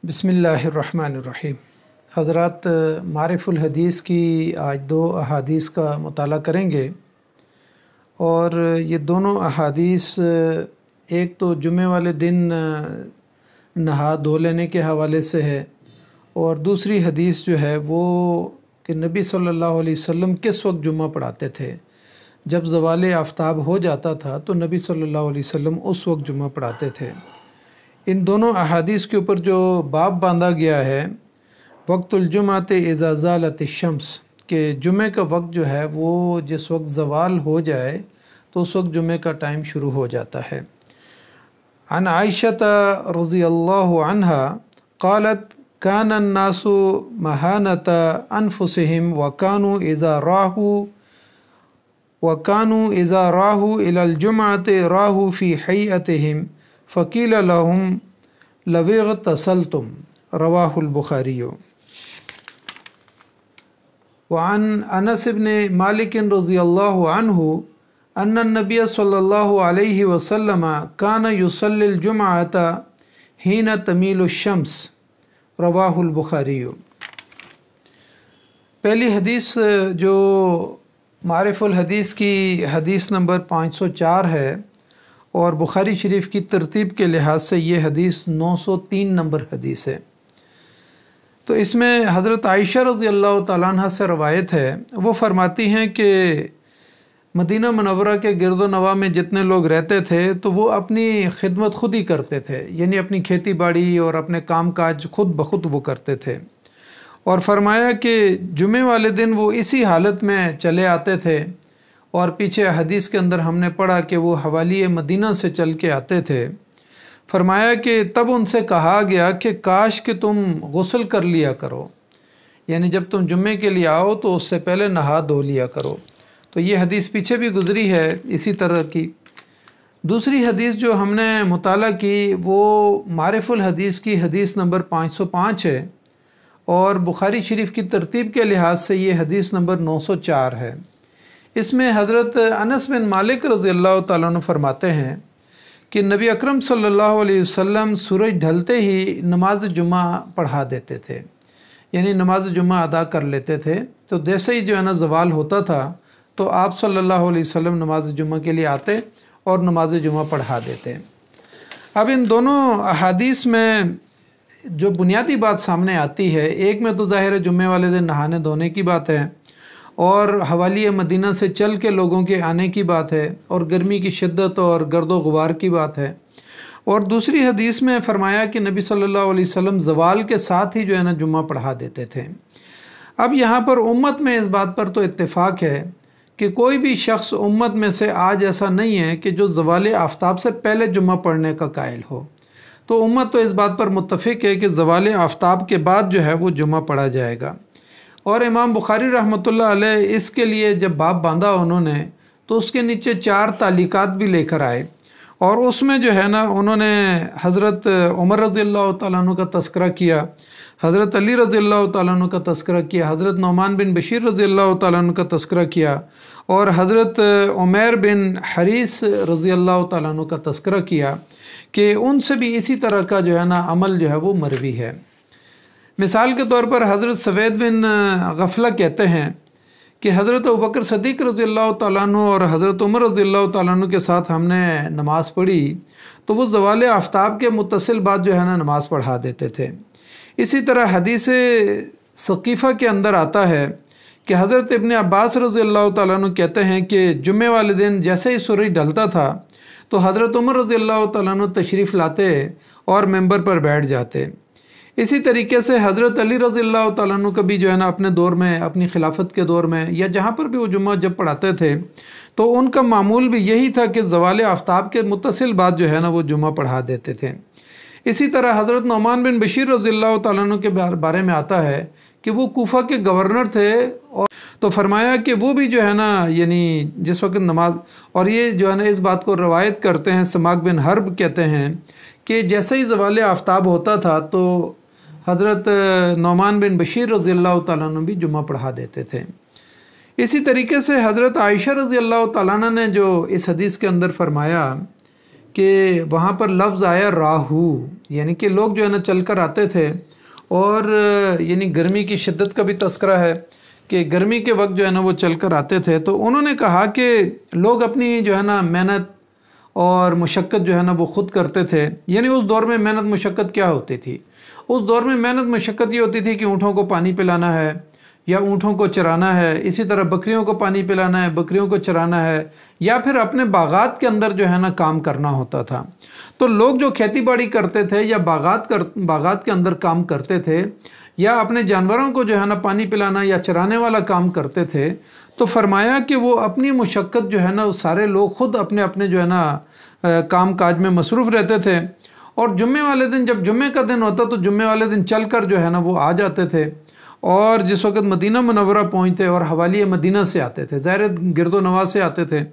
बिस्मिल्लाहिर्रहमानिर्रहीम। हज़रात, मारिफ़ उल-हदीस की आज दो अहादीस का मुताला करेंगे और ये दोनों अहादीस एक तो जुमे वाले दिन नहा धो लेने के हवाले से है और दूसरी हदीस जो है वो कि नबी सल्लल्लाहु अलैहि वसल्लम किस वक्त जुम्मा पढ़ाते थे। जब ज़वाल आफ्ताब हो जाता था तो नबी सल्लल्लाहु अलैहि वसल्लम उस वक्त जुम्मा पढ़ाते थे। इन दोनों अहादीस के ऊपर जो बाब बांधा गया है वक्तुल जुमात इज़ा ज़ालत शम्स, के जुमे का वक्त जो है वो जिस वक्त ज़वाल हो जाए तो उस वक्त जुमे का टाइम शुरू हो जाता है। अन आयशा रज़ियल्लाहु अन्हा क़ालत काना अन्नासु महानता अनफुसिहिम वकानु इज़ा राहु इलल जुमअति राहु फ़ी हयअतिहिम फ़क़ील लहुम लविग़तसलतुम, रवाहुल बुखारी। वअन अनस इब्न मालिक रज़ियल्लाहु अन्हु अन्न नबी सल्लल्लाहु अलैहि वसल्लम कान युसल्लिल जुमअता हीन तमीलु शम्स, रवाहुल बुखारी। पहली हदीस जो मारिफ़ुल हदीस की हदीस नंबर 504 है और बुखारी शरीफ की तरतीब के लिहाज से ये हदीस 903 नंबर हदीस है। तो इसमें हज़रत आयशा रज़ियल्लाहु ताला अन्हा से रवायत है, वो फरमाती हैं कि मदीना मुनव्वरा के गिरदो नवा में जितने लोग रहते थे तो वो अपनी खिदमत खुद ही करते थे, यानी अपनी खेती बाड़ी और अपने काम काज खुद बखुद वो करते थे। और फरमाया कि जुमे वाले दिन वो इसी हालत में चले आते थे और पीछे हदीस के अंदर हमने पढ़ा कि वो हवाली मदीना से चल के आते थे। फरमाया कि तब उनसे कहा गया कि काश कि तुम गुस्ल कर लिया करो, यानी जब तुम जुम्मे के लिए आओ तो उससे पहले नहा धो लिया करो। तो ये हदीस पीछे भी गुज़री है इसी तरह की। दूसरी हदीस जो हमने मुताला की वो मारिफ़ुल हदीस की हदीस नंबर 505 है और बुखारी शरीफ की तरतीब के लिहाज से ये हदीस नंबर 904 है। इसमें हज़रत अनस बिन मालिक रज़ियल्लाहु ताला अन्हु फरमाते हैं कि नबी अकरम सल्लल्लाहु अलैहि वसल्लम सूरज ढलते ही नमाज जुम्मा पढ़ा देते थे, यानी नमाज जुम्मा अदा कर लेते थे। तो जैसे ही जो है ना ज़वाल होता था तो आप सल्लल्लाहु अलैहि वसल्लम नमाज जुम्मा के लिए आते और नमाज जुम्मा पढ़ा देते। अब इन दोनों अहादीस में जो बुनियादी बात सामने आती है, एक में तो ज़ाहिर है जुम्मे वाले दिन नहाने धोने की बात है और हवाली मदीना से चल के लोगों के आने की बात है और गर्मी की शिद्दत और गर्दो गुबार की बात है। और दूसरी हदीस में फ़रमाया कि नबी सल्लल्लाहु अलैहि वसल्लम ज़वाल के साथ ही जो है ना जुम्मा पढ़ा देते थे। अब यहाँ पर उम्मत में इस बात पर तो इत्तेफाक है कि कोई भी शख्स उम्मत में से आज ऐसा नहीं है कि जो ज़वाल आफ्ताब से पहले जुम्मा पढ़ने का कायल हो। तो उम्मत तो इस बात पर मुत्तफ़िक है कि ज़वाल आफ्ताब के बाद जो है वो जुम्मा पढ़ा जाएगा। और इमाम बुखारी रहमतुल्लाह अलैह इसके लिए जब बाब बांधा उन्होंने तो उसके नीचे 4 तालीकात भी लेकर आए और उसमें जो है ना उन्होंने हज़रत उमर रज़ियल्लाहु ताला अन्हु का तज़किरा किया, हज़रत अली रज़ियल्लाहु ताला अन्हु का तज़किरा किया, हज़रत नौमान बिन बशीर रज़ियल्लाहु ताला अन्हु का तज़किरा किया और हज़रत उमैर बिन हरीस रज़ियल्लाहु ताला अन्हु का तज़किरा किया कि उनसे भी इसी तरह का जो है ना अमल जो है वो मरवी है। मिसाल के तौर पर हज़रत सवेद बिन गफला कहते हैं कि हज़रत अबू बकर सदीक़ रज़ियल्लाहु ताला अन्हु और हज़रत उमर रज़ियल्लाहु ताला अन्हु के साथ हमने नमाज़ पढ़ी तो वो ज़वाल आफ्ताब के मुत्तसिल बाद जो है ना नमाज़ पढ़ा देते थे। इसी तरह हदीस सक़ीफ़ा के अंदर आता है कि हज़रत इब्न अब्बास रज़ियल्लाहु ताला अन्हु कहते हैं कि जुम्मे वाले दिन जैसे ही सूरज ढलता था तो हज़रत उमर रज़ियल्लाहु ताला अन्हु तशरीफ़ लाते और मेंबर पर बैठ जाते। इसी तरीके से हज़रत अली रज़ियल्लाहु ताला अन्हु कभी जो है ना अपने दौर में, अपनी खिलाफत के दौर में या जहाँ पर भी वो जुम्मा जब पढ़ाते थे तो उनका मामूल भी यही था कि ज़वाल आफ्ताब के मुत्तसिल बाद जो है ना वो जुम्मा पढ़ा देते थे। इसी तरह हज़रत नौमान बिन बशीर रज़ियल्लाहु ताला अन्हु के बारे में आता है कि वो कूफा के गवर्नर थे और तो फरमाया कि वो भी जो है ना यानी जिस वक्त नमाज, और ये जो है ना इस बात को रवायत करते हैं, समाक बिन हर्ब कहते हैं कि जैसे ही ज़वाल आफ्ताब होता था तो हज़रत नौमान बिन बशीर रज़ियल्लाहु ताला अन्हु भी जुम्मा पढ़ा देते थे। इसी तरीके से हज़रत आयशा रज़ियल्लाहु ताला अन्हा ने जो इस हदीस के अंदर फरमाया कि वहाँ पर लफ्ज़ आया राहू, یعنی کہ لوگ جو ہے نا چل کر آتے تھے، اور یعنی گرمی کی شدت کا بھی تذکرہ ہے کہ گرمی کے وقت جو ہے نا وہ چل کر آتے تھے، تو انہوں نے کہا کہ لوگ اپنی جو ہے نا محنت اور مشقت جو ہے نا وہ خود کرتے تھے۔ یعنی اس دور میں محنت مشقت کیا ہوتی تھی؟ اس دور میں محنت مشقت یہ ہوتی تھی کہ اونٹوں کو پانی پلانا ہے یا اونٹوں کو چرانا ہے، اسی طرح بکریوں کو پانی پلانا ہے، بکریوں کو چرانا ہے، یا پھر اپنے باغات کے اندر جو ہے نا کام کرنا ہوتا تھا۔ تو لوگ جو کھیتی باڑی کرتے تھے یا باغات کے اندر کام کرتے تھے، یا اپنے جانوروں کو جو ہے نا پانی پلانا یا چرانے والا کام کرتے تھے، تو فرمایا کہ وہ اپنی مشقت جو ہے نا سارے لوگ خود اپنے اپنے جو ہے نا کام کاج میں مصروف رہتے تھے، اور جمعے والے دن جب جمعے کا دن ہوتا تو جمعے والے دن چل کر جو ہے نا وہ آ جاتے تھے، اور جس وقت مدینہ منورہ پہنچتے اور حوالی مدینہ سے آتے تھے، ظاہر گرد و نواح سے آتے تھے،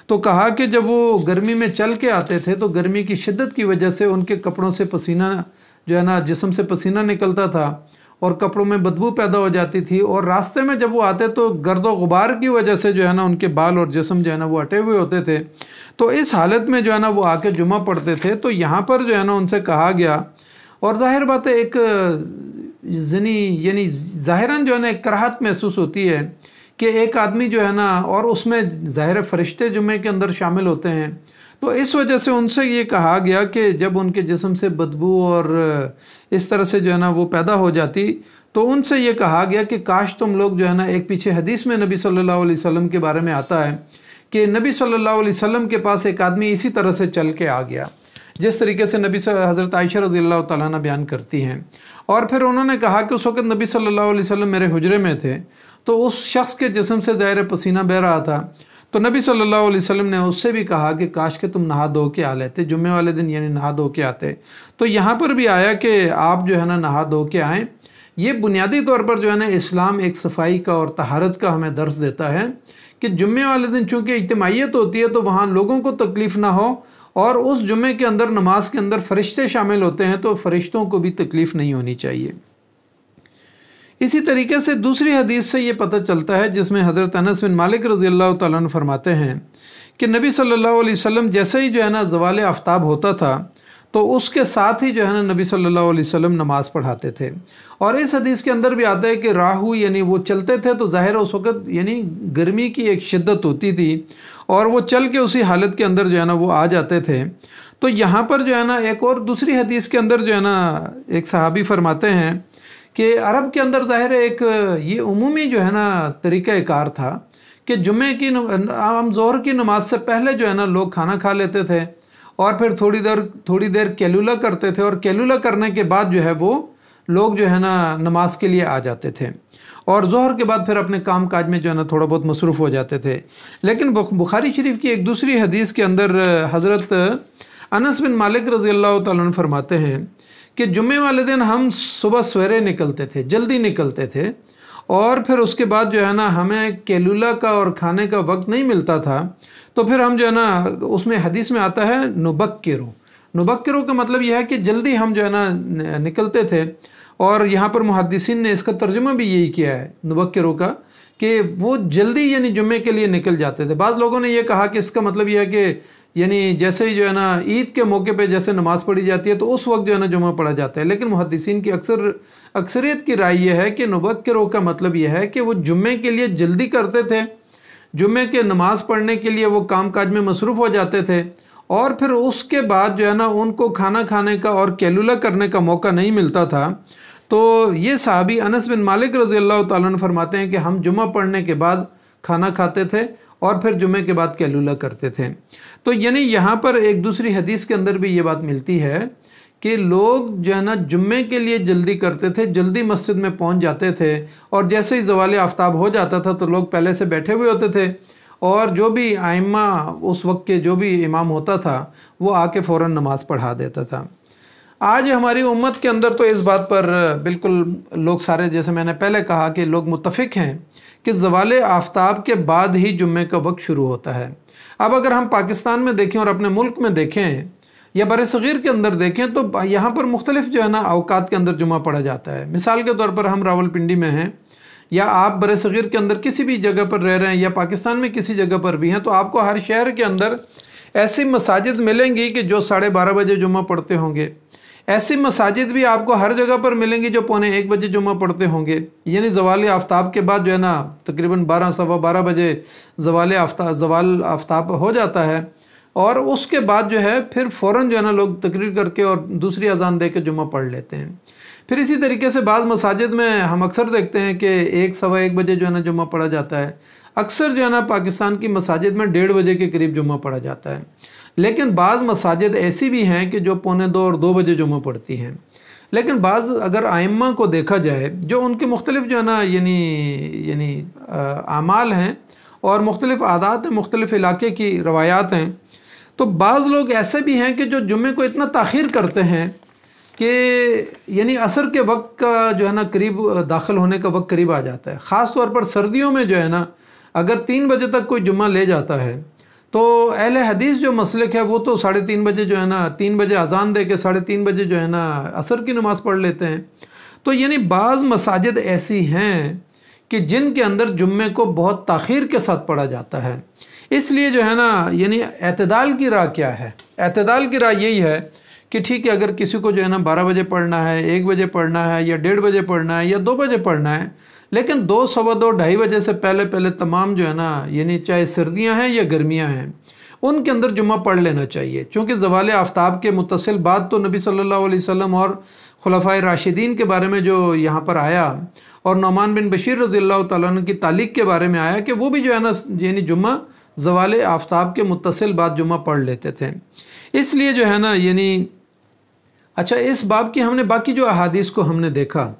تو کہا کہ جب وہ گرمی میں چل کے آتے تھے تو گرمی کی شدت کی وجہ سے ان کے کپڑوں سے پسینہ جو ہے نا جسم سے پسینہ نکلتا تھا، اور کپڑوں میں بدبو پیدا ہو جاتی تھی، اور راستے میں جب وہ آتے تو گرد و غبار کی وجہ سے جو ہے نا ان کے بال اور جسم جو ہے نا وہ اٹے ہوئے ہوتے تھے۔ تو اس حالت میں جو ہے نا وہ آ کے جمعہ پڑھتے تھے۔ تو یہاں پر جو ہے نا ان سے کہا گیا، اور ظاہر بات ہے ایک یعنی ظاہراً جو ہے نا ایک کراہت محسوس ہوتی ہے کہ ایک آدمی جو ہے نا، اور اس میں ظاہر فرشتے جمعے کے اندر شامل ہوتے ہیں، تو اس وجہ سے ان سے یہ کہا گیا کہ جب ان کے جسم سے بدبو اور اس طرح سے جو ہے نا وہ پیدا ہو جاتی، تو ان سے یہ کہا گیا کہ کاش تم لوگ جو ہے نا، ایک پیچھے حدیث میں نبی صلی اللہ علیہ وسلم کے بارے میں آتا ہے کہ نبی صلی اللہ علیہ وسلم کے پاس ایک آدمی اسی طرح سے چل کے آ گیا، جس طریقے سے حضرت عائشہ رضی اللہ تعالیٰ عنہ بیان کرتی ہیں، اور پھر انہوں نے کہا کہ اس وقت نبی صلی اللہ علیہ وسلم میرے حجرے میں تھے، تو اس شخص کے جسم سے ظاہر پسینہ بہہ رہا تھا، تو نبی صلی اللہ علیہ وسلم نے اس سے بھی کہا کہ کاش کہ تم نہا دھو کے آ لیتے، جمعے والے دن یعنی نہا دھو کے آتے۔ تو یہاں پر بھی آیا کہ آپ جو ہے نا نہا دھو کے آئیں۔ یہ بنیادی طور پر جو ہے نا اسلام ایک صفائی کا اور طہارت کا ہمیں درس دیتا ہے کہ جمعے والے دن چونکہ اجتماعیت ہوتی ہے تو وہاں لوگوں کو تکلیف نہ ہو، اور اس جمعے کے اندر نماز کے اندر فرشتے شامل ہوتے ہیں تو فرشتوں کو بھی تکلیف نہیں ہونی چاہیے۔ اسی طریقے سے دوسری حدیث سے یہ پتہ چلتا ہے، جس میں حضرت انس بن مالک رضی اللہ تعالیٰ عنہ فرماتے ہیں کہ نبی صلی اللہ علیہ وسلم جیسے ہی جو ہے نا زوال آفتاب ہوتا تھا تو اس کے ساتھ ہی جو ہے نا نبی صلی اللہ علیہ وسلم نماز پڑھاتے تھے، اور اس حدیث کے اندر بھی آتا ہے کہ راہو یعنی وہ چلتے تھے تو ظاہر اس وقت یعنی گرمی کی ایک شدت ہوتی تھی، اور وہ چل کے اسی حالت کے اندر جو ہے نا وہ آ جاتے تھے۔ تو یہاں پر جو ہے نا ایک اور دوسری حدیث کے اندر جو ہے نا ایک صحابی فرماتے ہیں کہ عرب کے اندر ظاہر ایک یہ عمومی جو ہے نا طریقہ کار تھا کہ جمعے کی عام ظہر کی نماز سے پہلے جو ہے نا لوگ کھانا کھا لیتے تھے، اور پھر تھوڑی دیر کیلولہ کرتے تھے، اور کیلولہ کرنے کے بعد جو ہے وہ لوگ جو ہے نا نماز کے لیے آ جاتے تھے، اور ظہر کے بعد پھر اپنے کام کاج میں جو ہے نا تھوڑا بہت مصروف ہو جاتے تھے۔ لیکن بخاری شریف کی ایک دوسری حدیث کے اندر حضرت انس بن مالک رضی اللہ تعالیٰ عنہ فرماتے ہیں کہ جمعے والے دن ہم صبح سویرے نکلتے تھے، جلدی نکلتے تھے، اور پھر اس کے بعد جو ہے نا ہمیں کیلولہ کا اور کھانے کا وقت نہیں ملتا تھا، تو پھر ہم جو ہے نا اس میں حدیث میں آتا ہے نبکرو کا مطلب یہ ہے کہ جلدی ہم جو ہے نا نکلتے تھے، اور یہاں پر محدثین نے اس کا ترجمہ بھی یہی کیا ہے نبکرو کا، کہ وہ جلدی یعنی جمعے کے لیے نکل جاتے تھے۔ بعض لوگوں نے یہ کہا کہ اس کا مطلب یہ ہے کہ یعنی جیسے ہی جو ہے نا عید کے موقع پہ جیسے نماز پڑھی جاتی ہے تو اس وقت جو ہے نا جمعہ پڑھا جاتا ہے، لیکن محدثین کی اکثریت کی رائے یہ ہے کہ نبکرو کا مطلب یہ ہے کہ وہ جمعے کے لیے جلدی کرتے تھے، جمعے کے نماز پڑھنے کے لیے وہ کام کاج میں مصروف ہو جاتے تھے، اور پھر اس کے بعد جو ہے نا ان کو کھانا کھانے کا اور کیلولہ کرنے کا موقع نہیں ملتا تھا۔ تو یہ صحابی انس بن مالک رضی اللہ تعالیٰ عنہ فرماتے ہیں کہ ہم جمعہ پڑھنے کے بعد کھانا کھاتے تھے اور پھر جمعے کے بعد کیلولہ کرتے تھے۔ تو یعنی یہاں پر ایک دوسری حدیث کے اندر بھی یہ بات ملتی ہے کہ لوگ جو ہے نا جمعے کے لیے جلدی کرتے تھے، جلدی مسجد میں پہنچ جاتے تھے، اور جیسے ہی زوال آفتاب ہو جاتا تھا تو لوگ پہلے سے بیٹھے ہوئے ہوتے تھے، اور جو بھی ائمہ اس وقت کے جو بھی امام ہوتا تھا وہ آ کے فوراً نماز پڑھا دیتا تھا۔ آج ہماری امت کے اندر تو اس بات پر بالکل لوگ سارے، جیسے میں نے پہلے کہا کہ لوگ متفق ہیں کہ زوال آفتاب کے بعد ہی جمعے کا وقت شروع ہوتا ہے۔ اب اگر ہم پاکستان میں دیکھیں اور اپنے ملک میں دیکھیں یا بر صغیر کے اندر دیکھیں تو یہاں پر مختلف جو ہے نا اوقات کے اندر جمعہ پڑھا جاتا ہے۔ مثال کے طور پر ہم راولپنڈی میں ہیں، یا آپ بر صغیر کے اندر کسی بھی جگہ پر رہ رہے ہیں، یا پاکستان میں کسی جگہ پر بھی ہیں، تو آپ کو ہر شہر کے اندر ایسی مساجد ملیں گی کہ جو 12:30 بجے جمعہ پڑھتے ہوں گے، ऐसी मसाजिद भी आपको हर जगह पर मिलेंगी जो 1:45 बजे जुम्मा पढ़ते होंगे, यानी ज़वाल आफ्ताब के बाद जो है ना तकरीबन 12 सवा 12 बजे ज़वाल आफ्ताब हो जाता है, और उसके बाद जो है फिर फ़ौरन जो है ना लोग तकरीर करके और दूसरी अजान दे के जुम्मा पढ़ लेते हैं। फिर इसी तरीके से बाज़ मसाजिद में हम अक्सर देखते हैं कि 1 सवा 1 बजे जो है ना जुम्मा पढ़ा जाता है। अक्सर जो है ना पाकिस्तान की मसाजिद में 1:30 बजे के करीब जुम्मा पढ़ा जाता है। लेकिन बाज़ मसाजिद ऐसी भी हैं कि जो 1:45 और 2 बजे जुम्मा पढ़ती हैं। लेकिन बाज़ अगर आइम्मा को देखा जाए, जो उनके मुख्तलिफ जो है ना यानी आमाल हैं और मुख्तलिफ आदात हैं, मुख्तलिफ इलाके की रवायात हैं, तो बाज़ लोग ऐसे भी हैं कि जो जुम्मे को इतना ताख़ीर करते हैं कि यानी असर के वक्त का जो है ना करीब दाखिल होने का वक्त करीब आ जाता है। ख़ास तौर पर सर्दियों में जो है ना अगर 3 बजे तक कोई जुम्मा ले जाता है तो अहले हदीस जो मसलक है वो तो 3:30 बजे जो है ना 3 बजे अजान दे के 3:30 बजे जो है ना असर की नमाज़ पढ़ लेते हैं। तो यानी बाज़ मसाजिद ऐसी हैं कि जिनके अंदर जुम्मे को बहुत ताख़ीर के साथ पढ़ा जाता है। इसलिए जो है ना यानी एतदाल की राह क्या है? एतदाल की राह यही है कि ठीक है, अगर किसी को जो है ना 12 बजे पढ़ना है, 1 बजे पढ़ना है, या 1:30 बजे पढ़ना है, या 2 बजे पढ़ना है, लेकिन 2 सवा 2 2:30 बजे से पहले तमाम जो है ना यानी चाहे सर्दियां हैं या गर्मियां हैं उनके अंदर जुम्मा पढ़ लेना चाहिए। चूँकि ज़वाल आफ्ताब के मुत्तसिल बाद तो नबी सल्लल्लाहु अलैहि वसल्लम और खुलफाए राशिदीन के बारे में जो यहाँ पर आया, और नौमान बिन बशीर रज़ियल्लाहु तआला अन्हु की तालीक के बारे में आया कि वो भी जो है ना यानी जुम्मा ज़वाल आफ्ताब के मुत्तसिल बाद जुम्मा पढ़ लेते थे। इसलिए जो है ना यानी अच्छा, इस बाब की हमने बाकी जो अहादीस को हमने देखा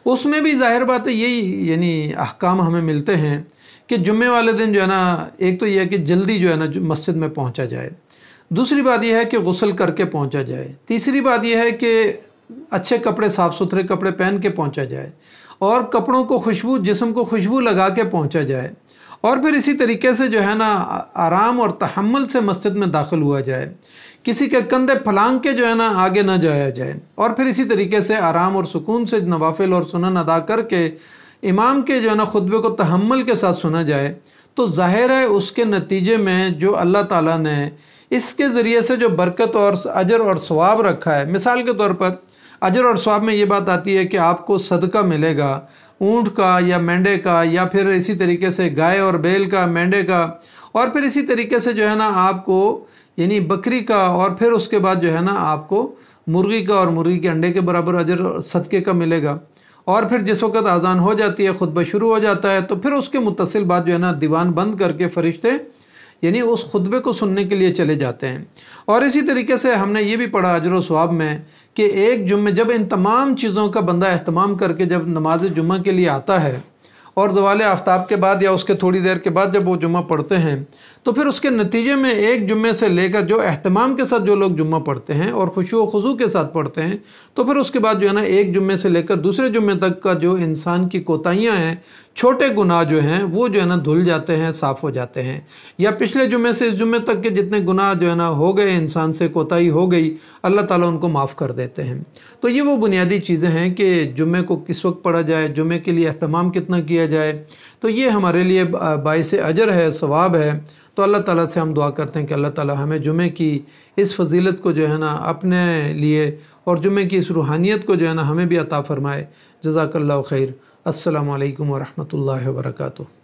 उसमें भी ज़ाहिर बात है यही यानी अहकाम हमें मिलते हैं कि जुम्मे वाले दिन जो है ना एक तो यह है कि जल्दी जो है ना मस्जिद में पहुंचा जाए, दूसरी बात यह है कि गुस्ल करके पहुंचा जाए, तीसरी बात यह है कि अच्छे कपड़े साफ़ सुथरे कपड़े पहन के पहुंचा जाए, और कपड़ों को खुशबू जिस्म को खुशबू लगा के पहुंचा जाए, और फिर इसी तरीके से जो है ना आराम और तहम्मुल से मस्जिद में दाखिल हुआ जाए, किसी के कंधे फलांग के जो है ना आगे ना जाया जाए, और फिर इसी तरीके से आराम और सुकून से नवाफिल और सुनन अदा करके इमाम के जो है ना खुतबे को तहम्मुल के साथ सुना जाए। तो ज़ाहिर है उसके नतीजे में जो अल्लाह ताला ने इसके ज़रिए से जो बरकत और अजर और सवाब रखा है, मिसाल के तौर पर अजर और सवाब में ये बात आती है कि आपको सदका मिलेगा ऊँट का या मेंढे का, या फिर इसी तरीके से गाय और बैल का, मेंढे का, और फिर इसी तरीके से जो है ना आपको यानी बकरी का, और फिर उसके बाद जो है ना आपको मुर्गी का और मुर्गी के अंडे के बराबर अजर सदक़े का मिलेगा। और फिर जिस वक्त अजान हो जाती है, खुतबा शुरू हो जाता है, तो फिर उसके मुत्तसिल बाद जो है ना दीवान बंद करके फ़रिश्ते यानी उस खुतबे को सुनने के लिए चले जाते हैं। और इसी तरीके से हमने ये भी पढ़ा अजर व सवाब में कि एक जुम्मे जब इन तमाम चीज़ों का बंदा अहतमाम करके जब नमाज जुम्मा के लिए आता है और ज़वाल आफ्ताब के बाद या उसके थोड़ी देर के बाद जब वो जुम्मा पढ़ते हैं, तो फिर उसके नतीजे में एक जुम्मे से लेकर जो एहतमाम के साथ जो लोग जुम्मा पढ़ते हैं और खुशू व खुजू के साथ पढ़ते हैं, तो फिर उसके बाद जो है ना एक जुम्मे से लेकर दूसरे जुम्मे तक का जो इंसान की कोताहियाँ हैं, छोटे गुनाह जो हैं वो जो है ना धुल जाते हैं, साफ़ हो जाते हैं। या पिछले जुम्मे से इस जुम्मे तक के जितने गुनाह जो है ना हो गए, इंसान से कोताही हो गई, अल्लाह ताला उनको माफ़ कर देते हैं। तो ये वो बुनियादी चीज़ें हैं कि जुम्मे को किस वक्त पढ़ा जाए, जुम्मे के लिए एहतमाम कितना किया जाए, तो ये हमारे लिए बाइस अजर है, सवाब है। तो अल्लाह ताला से हम दुआ करते हैं कि अल्लाह ताला हमें जुम्मे की इस फजीलत को जो है ना अपने लिए और जुम्मे की इस रूहानियत को जो है ना हमें भी अता फ़रमाए। जज़ाकल्लाहु खैर। अस्सलामु अलैकुम व रहमतुल्लाहि व बरकातुहू।